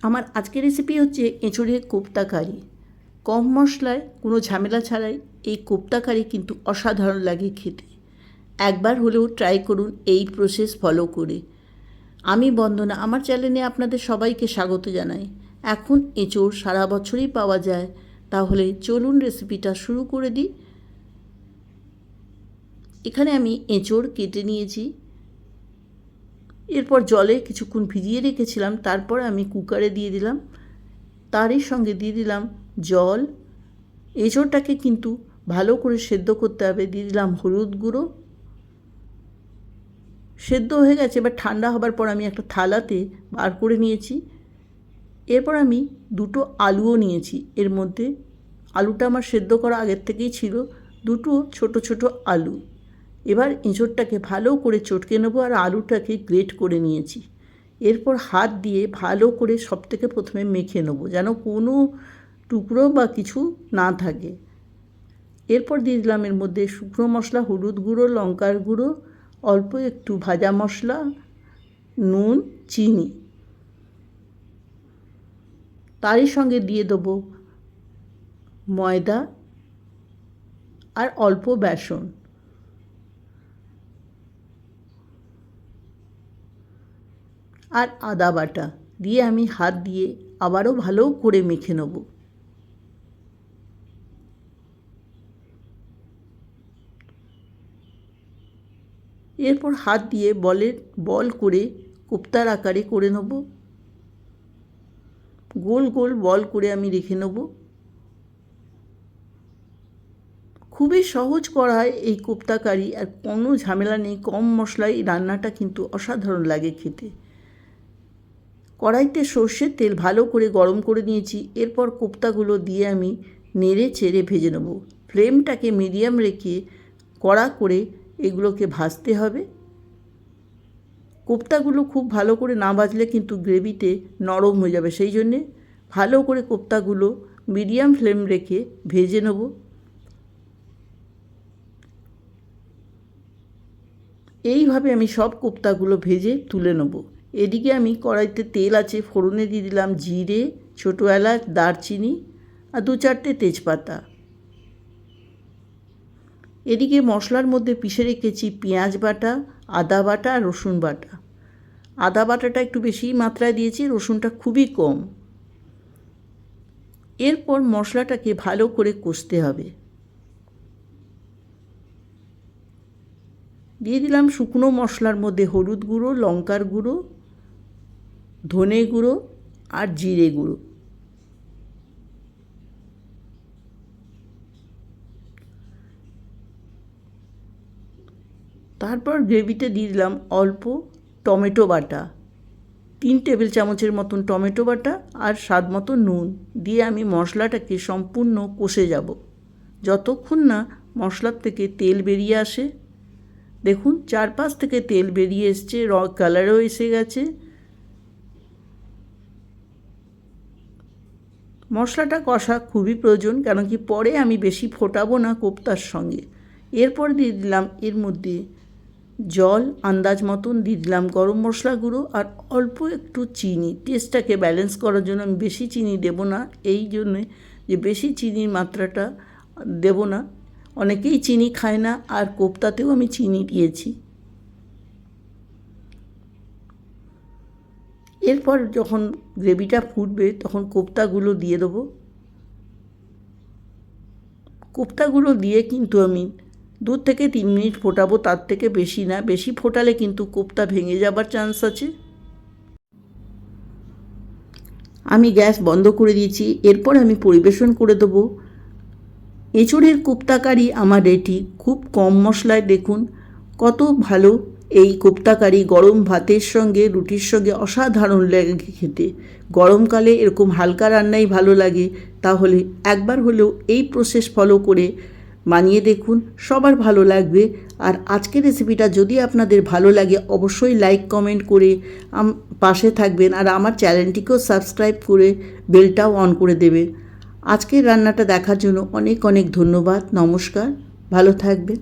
আমার আজকের রেসিপি হচ্ছে এঁচোড়ের কোপ্তা কারি। কম মশলায় কোনো ঝামেলা ছাড়াই এই কোপ্তা কারি কিন্তু অসাধারণ লাগে খেতে। একবার হলেও ট্রাই করুন এই প্রসেস ফলো করে। আমি বন্দনা, আমার চ্যানেলে আপনাদের সবাইকে স্বাগত জানাই। এখন এঁচোড় সারা বছরই পাওয়া যায়, তাহলে চলুন রেসিপিটা শুরু করে দিই। এখানে আমি এঁচোড় কেটে নিয়েছি, এরপর জলে কিছুক্ষণ ভিজিয়ে রেখেছিলাম, তারপর আমি কুকারে দিয়ে দিলাম। তারই সঙ্গে দিয়ে দিলাম জল। এঁচোড়টাকে কিন্তু ভালো করে সেদ্ধ করতে হবে। দিয়ে দিলাম হলুদ গুঁড়ো। সেদ্ধ হয়ে গেছে, এবার ঠান্ডা হবার পর আমি একটা থালাতে বার করে নিয়েছি। এরপর আমি দুটো আলুও নিয়েছি। এর মধ্যে আলুটা আমার সেদ্ধ করা আগের থেকেই ছিল, দুটো ছোট ছোট আলু। এবার এঁচোড়টাকে ভালো করে চটকে নেব আর আলুটাকে গ্রেট করে নিয়েছি। এরপর হাত দিয়ে ভালো করে সবথেকে প্রথমে মেখে নেব, যেন কোনো টুকরো বা কিছু না থাকে। এরপর দিয়ে দিলাম এর মধ্যে শুকনো মশলা, হলুদ গুঁড়ো, লঙ্কার গুঁড়ো, অল্প একটু ভাজা মশলা, নুন, চিনি। তারই সঙ্গে দিয়ে দেবো ময়দা আর অল্প বেসন। আর আদা বাটা দিয়ে আমি হাত দিয়ে আবারও ভালো করে মেখে নেব। এরপর হাত দিয়ে বল করে কোপ্তার আকারে করে নেব। গোল গোল বল করে আমি রেখে নেব। খুবই সহজ করা হয় এই কোপ্তা কারি, আর কোনো ঝামেলা নেই। কম মশলায় এই রান্নাটা কিন্তু অসাধারণ লাগে খেতে। কড়াইতে সর্ষের তেল ভালো করে গরম করে নিয়েছি। এরপর কোপ্তাগুলো দিয়ে আমি নেড়ে চেড়ে ভেজে নেব। ফ্লেমটাকে মিডিয়াম রেখে কড়া করে এগুলোকে ভাজতে হবে। কোপ্তাগুলো খুব ভালো করে না ভাজলে কিন্তু গ্রেভিতে নরম হয়ে যাবে, সেই জন্যে ভালো করে কোপ্তাগুলো মিডিয়াম ফ্লেম রেখে ভেজে নেব। এইভাবে আমি সব কোপ্তাগুলো ভেজে তুলে নেব। এদিকে আমি কড়াইতে তেল আছে, ফোড়নে দিয়ে দিলাম জিরে, ছোটো এলাচ, দারচিনি আর 2-4টে তেজপাতা। এদিকে মশলার মধ্যে পিষে রেখেছি পেঁয়াজ বাটা, আদা বাটা আর রসুন বাটা। আদা বাটাটা একটু বেশি মাত্রায় দিয়েছি, রসুনটা খুবই কম। এরপর মশলাটাকে ভালো করে কষতে হবে। দিয়ে দিলাম শুকনো মশলার মধ্যে হলুদ গুঁড়ো, লঙ্কার গুঁড়ো, ধনে গুঁড়ো আর জিরে গুঁড়ো। তারপর গ্রেভিতে দিয়ে দিলাম অল্প টমেটো বাটা, 3 টেবিল চামচের মতন টমেটো বাটা আর স্বাদ মতো নুন দিয়ে আমি মশলাটাকে সম্পূর্ণ কষে যাব, যতক্ষণ না মশলার থেকে তেল বেরিয়ে আসে। দেখুন, 4-5 থেকে তেল বেরিয়ে এসছে, কালারও এসে গেছে। মশলাটা কষা খুবই প্রয়োজন, কারণ কি পরে আমি বেশি ফোটাবো না কোপ্তার সঙ্গে। এরপর দিয়ে দিলাম এর মধ্যে জল, আন্দাজ মতন দিয়ে দিলাম গরম মশলা গুঁড়ো আর অল্প একটু চিনি। টেস্টটাকে ব্যালেন্স করার জন্য আমি বেশি চিনি দেব না, এই জন্যে যে বেশি চিনির মাত্রাটা দেব না। অনেকেই চিনি খায় না, আর কোপ্তাতেও আমি চিনি দিয়েছি। এরপর যখন গ্রেভিটা ফুটবে তখন কোপ্তাগুলো দিয়ে দেবো। কোপ্তাগুলো দিয়ে কিন্তু আমি 2 থেকে 3 মিনিট ফোটাবো, তার থেকে বেশি না। বেশি ফোটালে কিন্তু কোপ্তা ভেঙে যাবার চান্স আছে। আমি গ্যাস বন্ধ করে দিয়েছি। এরপর আমি পরিবেশন করে দেবো। এঁচোড়ের কোপ্তা কারি আমার রেডি। খুব কম মশলায় দেখুন কত ভালো এই কোপ্তা কারি গরম ভাতের সঙ্গে, রুটির সঙ্গে অসাধারণ লাগে খেতে। গরমকালে এরকম হালকা রান্নাই ভালো লাগে, তাহলে একবার হলেও এই প্রসেস ফলো করে বানিয়ে দেখুন, সবার ভালো লাগবে। আর আজকের রেসিপিটা যদি আপনাদের ভালো লাগে অবশ্যই লাইক কমেন্ট করে পাশে থাকবেন, আর আমার চ্যানেলটিকেও সাবস্ক্রাইব করে বেলটাও অন করে দেবেন। আজকের রান্নাটা দেখার জন্য অনেক অনেক ধন্যবাদ। নমস্কার, ভালো থাকবেন।